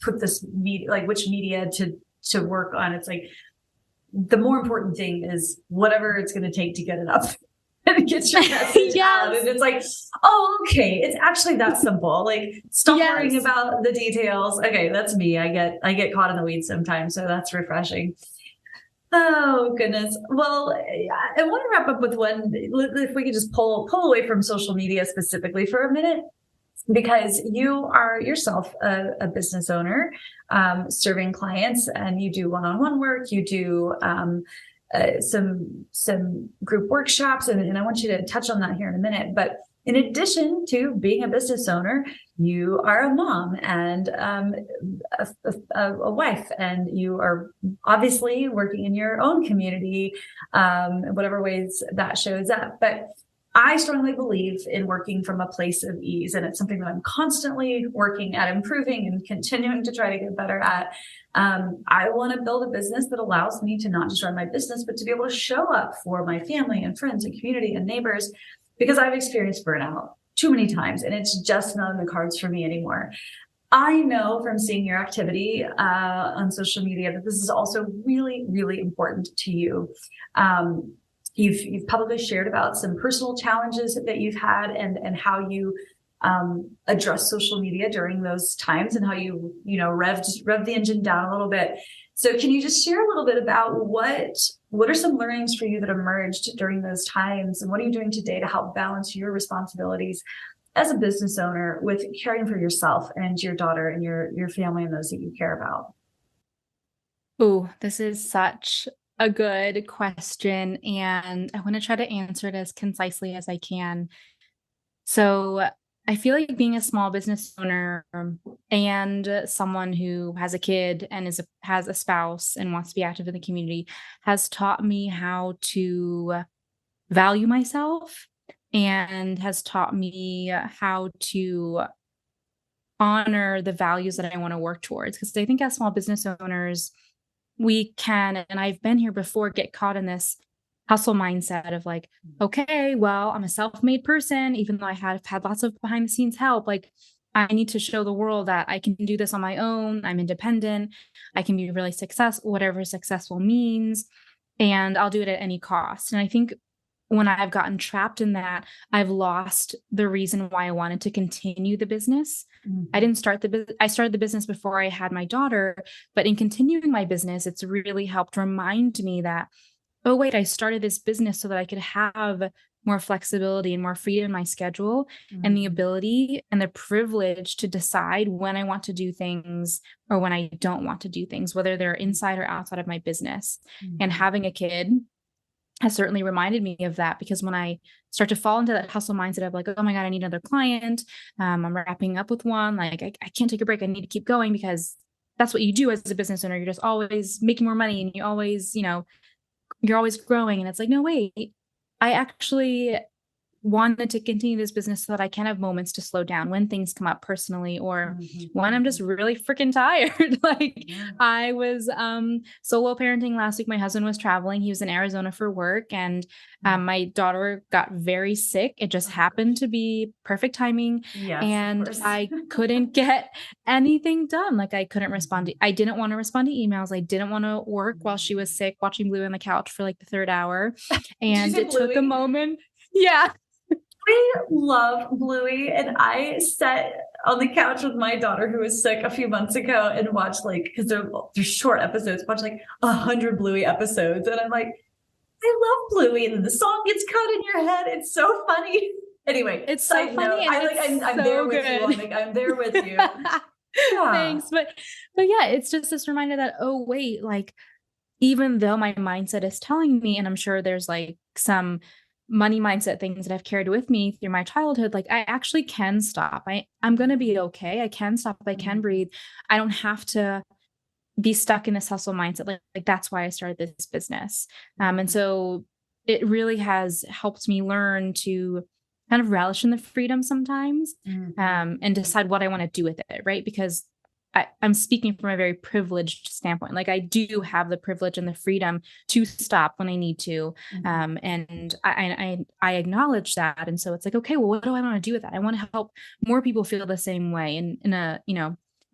C: put this media, like which media to work on. It's like, the more important thing is whatever it's going to take to get it up and get your message out. And it's like, oh, okay, it's actually that simple. Like, stop worrying about the details. Okay, that's me. I get caught in the weeds sometimes, so that's refreshing. Oh goodness. Well, I want to wrap up with one. If we could just pull away from social media specifically for a minute, because you are yourself a business owner, serving clients, and you do one-on-one work. You do some group workshops, and I want you to touch on that here in a minute. But in addition to being a business owner, you are a mom and a wife, and you are obviously working in your own community, in whatever ways that shows up. But I strongly believe in working from a place of ease, and it's something that I'm constantly working at improving and continuing to try to get better at. I want to build a business that allows me to not just run my business, but to be able to show up for my family and friends and community and neighbors, because I've experienced burnout too many times, and it's just not in the cards for me anymore. I know from seeing your activity on social media that this is also really, really important to you. You've publicly shared about some personal challenges that you've had, and how you address social media during those times, and how you rev the engine down a little bit. So can you just share a little bit about what are some learnings for you that emerged during those times, and what are you doing today to help balance your responsibilities as a business owner with caring for yourself and your daughter and your family and those that you care about?
A: Oh, this is such a good question, and I want to try to answer it as concisely as I can. So I feel like being a small business owner and someone who has a kid and has a spouse and wants to be active in the community has taught me how to value myself, and has taught me how to honor the values that I want to work towards. Because I think as small business owners, we can, and I've been here before, get caught in this hustle mindset of like, okay, well, I'm a self-made person, even though I have had lots of behind the scenes help. Like, I need to show the world that I can do this on my own. I'm independent. I can be really successful, whatever successful means, and I'll do it at any cost. And I think when I've gotten trapped in that, I've lost the reason why I wanted to continue the business. I started the business before I had my daughter, but in continuing my business, it's really helped remind me that, oh, wait, I started this business so that I could have more flexibility and more freedom in my schedule, and the ability and the privilege to decide when I want to do things or when I don't want to do things, whether they're inside or outside of my business. And having a kid has certainly reminded me of that, because when I start to fall into that hustle mindset of like, oh my God, I need another client, I'm wrapping up with one, like I can't take a break, I need to keep going, because that's what you do as a business owner. You're just always making more money, and you always, you're always growing. And it's like, no, wait, I actually wanted to continue this business so that I can have moments to slow down when things come up personally, or when I'm just really freaking tired. I was solo parenting last week. My husband was traveling. He was in Arizona for work, and my daughter got very sick. It just happened to be perfect timing.
C: Yes,
A: and I couldn't get anything done. Like, I couldn't respond I didn't want to respond to emails. I didn't want to work while she was sick, watching Bluey on the couch for like the third hour. And it took a moment. Yeah.
C: I love Bluey, and I set on the couch with my daughter who was sick a few months ago and watched like, because they're short episodes, watch like 100 Bluey episodes. And I'm like, I love Bluey. And then the song gets caught in your head. It's so funny. Anyway,
A: It's so
C: side
A: funny.
C: note,
A: And
C: I'm
A: so
C: there with
A: good.
C: you. I'm there with you. Yeah.
A: Thanks. But yeah, it's just this reminder that, oh, wait, like, even though my mindset is telling me, and I'm sure there's like some money mindset things that I've carried with me through my childhood, like I actually can stop. I'm going to be okay. I can stop. I can breathe. I don't have to be stuck in this hustle mindset. Like that's why I started this business. And so it really has helped me learn to kind of relish in the freedom sometimes, and decide what I want to do with it. Right. Because I'm speaking from a very privileged standpoint. Like I do have the privilege and the freedom to stop when I need to. And I acknowledge that. And so it's like, okay, well, what do I want to do with that? I want to help more people feel the same way in a,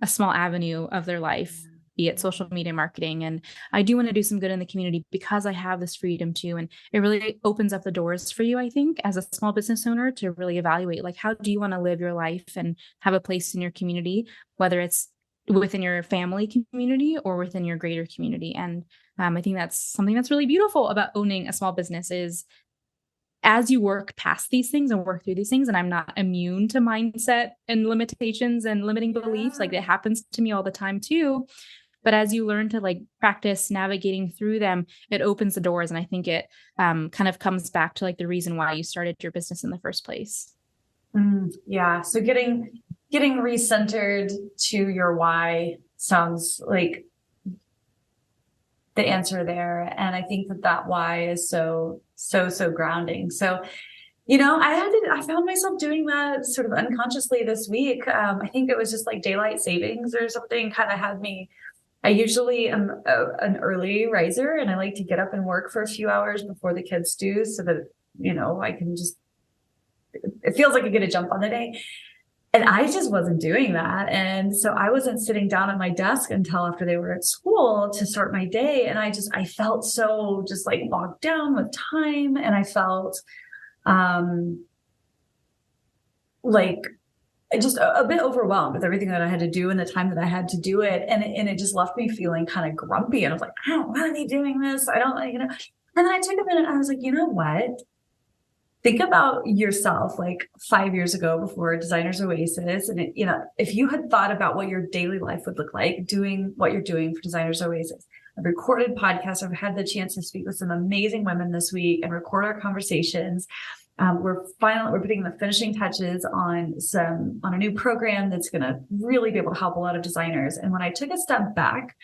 A: a small avenue of their life, be it social media marketing. And I do want to do some good in the community because I have this freedom too. And it really opens up the doors for you, I think, as a small business owner to really evaluate, like, how do you want to live your life and have a place in your community, whether it's within your family community or within your greater community. And I think that's something that's really beautiful about owning a small business is as you work past these things and work through these things, and I'm not immune to mindset and limitations and limiting beliefs, like it happens to me all the time too. But as you learn to like practice navigating through them, it opens the doors. And I think it kind of comes back to like the reason why you started your business in the first place.
C: Yeah. So getting recentered to your why sounds like the answer there. And I think that why is so grounding. So, I found myself doing that sort of unconsciously this week. I think it was just like daylight savings or something kind of had me. I usually am an early riser and I like to get up and work for a few hours before the kids do so that, I can just, it feels like I get a jump on the day. And I just wasn't doing that. And so I wasn't sitting down at my desk until after they were at school to start my day. And I felt so just like bogged down with time. And I felt, like just a bit overwhelmed with everything that I had to do and the time that I had to do it. And it just left me feeling kind of grumpy. And I was like, I don't want to be doing this. I don't, And then I took a minute and I was like, you know what? Think about yourself like 5 years ago before Designers Oasis. And, if you had thought about what your daily life would look like doing what you're doing for Designers Oasis, I've recorded podcasts. I've had the chance to speak with some amazing women this week and record our conversations. We're putting the finishing touches on a new program that's going to really be able to help a lot of designers. And when I took a step back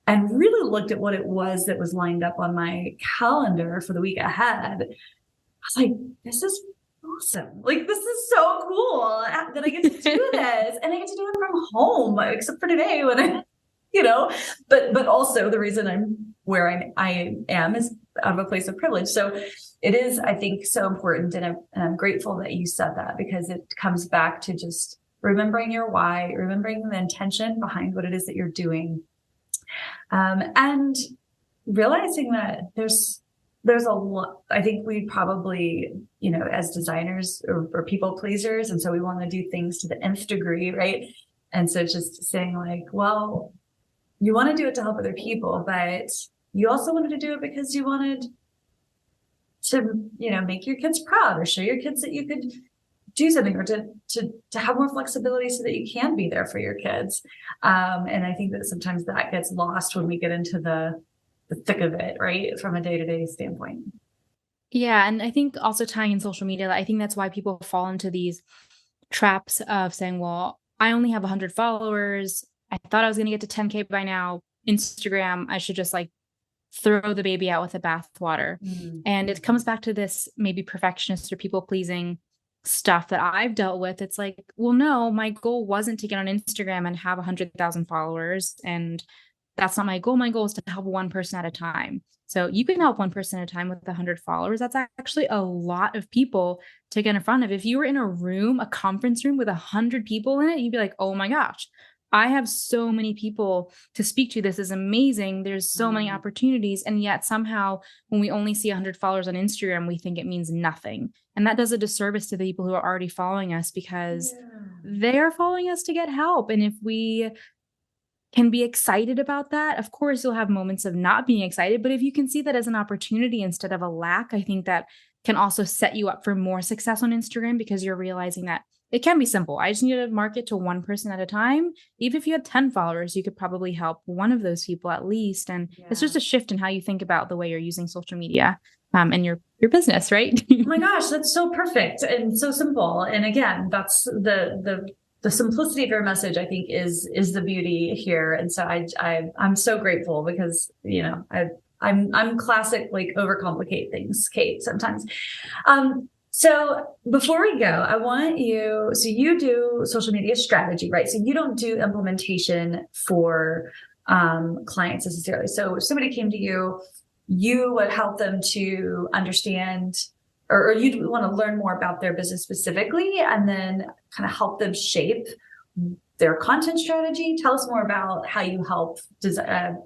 C: and really looked at what it was that was lined up on my calendar for the week ahead, I was like, this is awesome. Like, this is so cool that I get to do this. And I get to do it from home, except for today when but also the reason I'm where I am is out of a place of privilege. So it is, I think, so important. And I'm grateful that you said that because it comes back to just remembering your why, remembering the intention behind what it is that you're doing. And realizing that there's a lot. I think we probably, as designers or people pleasers. And so we want to do things to the nth degree. Right. And so just saying like, well, you want to do it to help other people, but you also wanted to do it because you wanted to, make your kids proud or show your kids that you could do something or to have more flexibility so that you can be there for your kids. And I think that sometimes that gets lost when we get into the thick of it, right? From a day-to-day standpoint.
A: Yeah. And I think also tying in social media, I think that's why people fall into these traps of saying, well, I only have 100 followers. I thought I was going to get to 10K by now. Instagram, I should just like throw the baby out with the bathwater. And it comes back to this maybe perfectionist or people pleasing stuff that I've dealt with. It's like, well, no, my goal wasn't to get on Instagram and have 100,000 followers. And that's not my goal. My goal is to help one person at a time. So you can help one person at a time with 100 followers. That's actually a lot of people to get in front of. If you were in a conference room with 100 people in it, you'd be like, oh my gosh, I have so many people to speak to. This is amazing. There's so many opportunities. And yet somehow when we only see 100 followers on Instagram, we think it means nothing. And that does a disservice to the people who are already following us because they are following us to get help. And if we can be excited about that, of course, you'll have moments of not being excited. But if you can see that as an opportunity instead of a lack, I think that can also set you up for more success on Instagram, because you're realizing that it can be simple. I just need to market to one person at a time. Even if you had 10 followers, you could probably help one of those people at least. And it's just a shift in how you think about the way you're using social media and your business, right?
C: Oh my gosh, that's so perfect and so simple. And again, that's the simplicity of your message, I think, is the beauty here. And so I'm so grateful, because, I'm classic, like, overcomplicate things, Kate, sometimes. So before we go, I want you, so you do social media strategy, right? So you don't do implementation for clients necessarily. So if somebody came to you, you would help them to understand, or you'd want to learn more about their business specifically, and then kind of help them shape their content strategy. Tell us more about how you help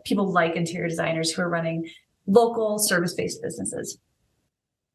C: people like interior designers who are running local service-based businesses.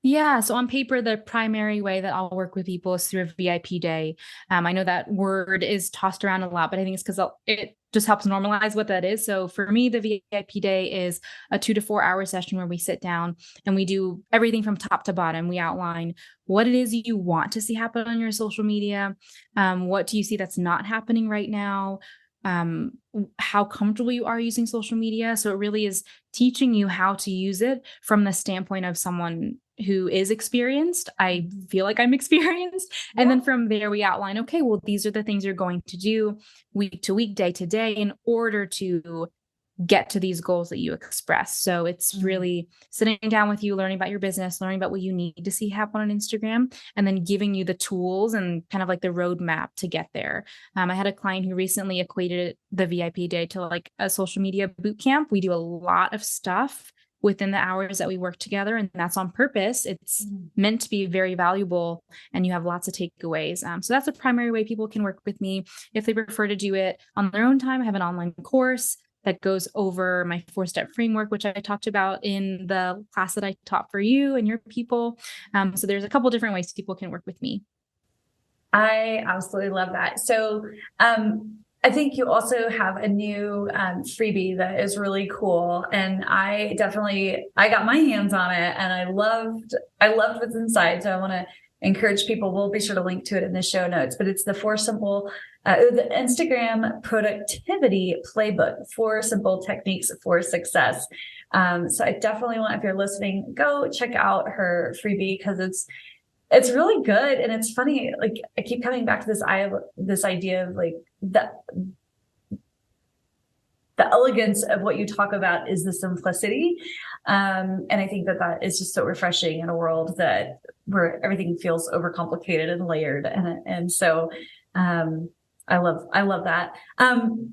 A: Yeah. So on paper, the primary way that I'll work with people is through a VIP day. I know that word is tossed around a lot, but I think it's because it just helps normalize what that is. So for me, the VIP day is a 2 to 4 hour session where we sit down and we do everything from top to bottom. We outline what it is you want to see happen on your social media. What do you see that's not happening right now? How comfortable you are using social media. So it really is teaching you how to use it from the standpoint of someone who is experienced. I feel like I'm experienced. And then from there, we outline, okay, well, these are the things you're going to do week to week, day to day, in order to get to these goals that you express. So it's really sitting down with you, learning about your business, learning about what you need to see happen on Instagram, and then giving you the tools and kind of like the roadmap to get there. I had a client who recently equated the VIP day to like a social media boot camp. We do a lot of stuff within the hours that we work together, and that's on purpose. It's meant to be very valuable, and you have lots of takeaways. So that's a primary way people can work with me. If they prefer to do it on their own time, I have an online course that goes over my 4-step framework, which I talked about in the class that I taught for you and your people. So there's a couple different ways people can work with me.
C: I absolutely love that. So I think you also have a new freebie that is really cool. And I got my hands on it, and I loved what's inside. So I want to encourage people. We'll be sure to link to it in the show notes, but it's the the Instagram productivity playbook, 4 simple techniques for success. So I definitely want, if you're listening, go check out her freebie, because it's really good. And it's funny, like, I keep coming back to this idea of like the elegance of what you talk about is the simplicity. And I think that is just so refreshing in a world where everything feels overcomplicated and layered. And so, I love that.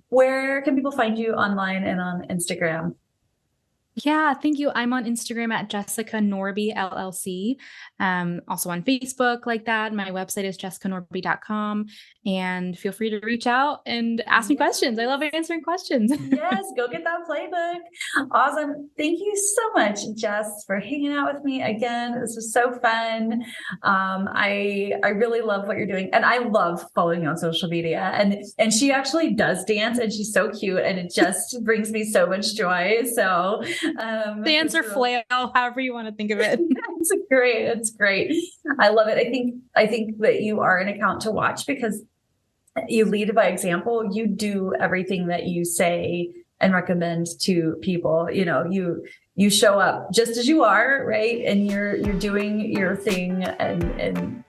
C: Where can people find you online and on Instagram?
A: Yeah, thank you. I'm on Instagram at Jessica Norby LLC. Also on Facebook like that. My website is jessicanorby.com, and feel free to reach out and ask me questions. I love answering questions.
C: Yes, go get that playbook. Awesome. Thank you so much, Jess, for hanging out with me again. This was so fun. I really love what you're doing, and I love following you on social media. And she actually does dance, and she's so cute, and it just brings me so much joy. So
A: dance or flail, however you want to think of it.
C: It's great. I love it. I think that you are an account to watch, because you lead by example. You do everything that you say and recommend to people. You show up just as you are, right? And you're doing your thing and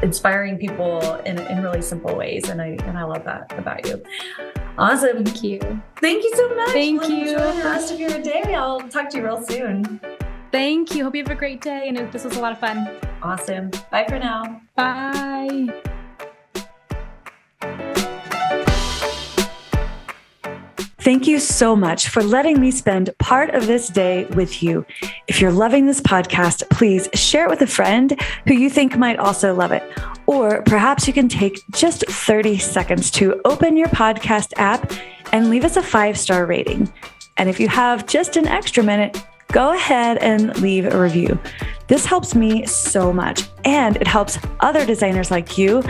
C: inspiring people in really simple ways. And I love that about you. Awesome.
A: Thank you.
C: Thank you so much.
A: Thank you.
C: Enjoy the rest of your day. I'll talk to you real soon.
A: Thank you. Hope you have a great day. And this was a lot of fun.
C: Awesome. Bye for now.
A: Bye.
B: Thank you so much for letting me spend part of this day with you. If you're loving this podcast, please share it with a friend who you think might also love it. Or perhaps you can take just 30 seconds to open your podcast app and leave us a 5-star rating. And if you have just an extra minute, go ahead and leave a review. This helps me so much, and it helps other designers like you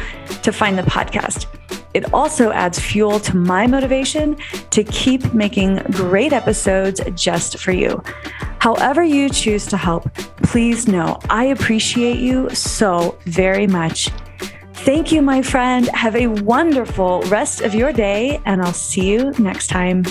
B: to find the podcast. It also adds fuel to my motivation to keep making great episodes just for you. However you choose to help, please know I appreciate you so very much. Thank you, my friend. Have a wonderful rest of your day, and I'll see you next time.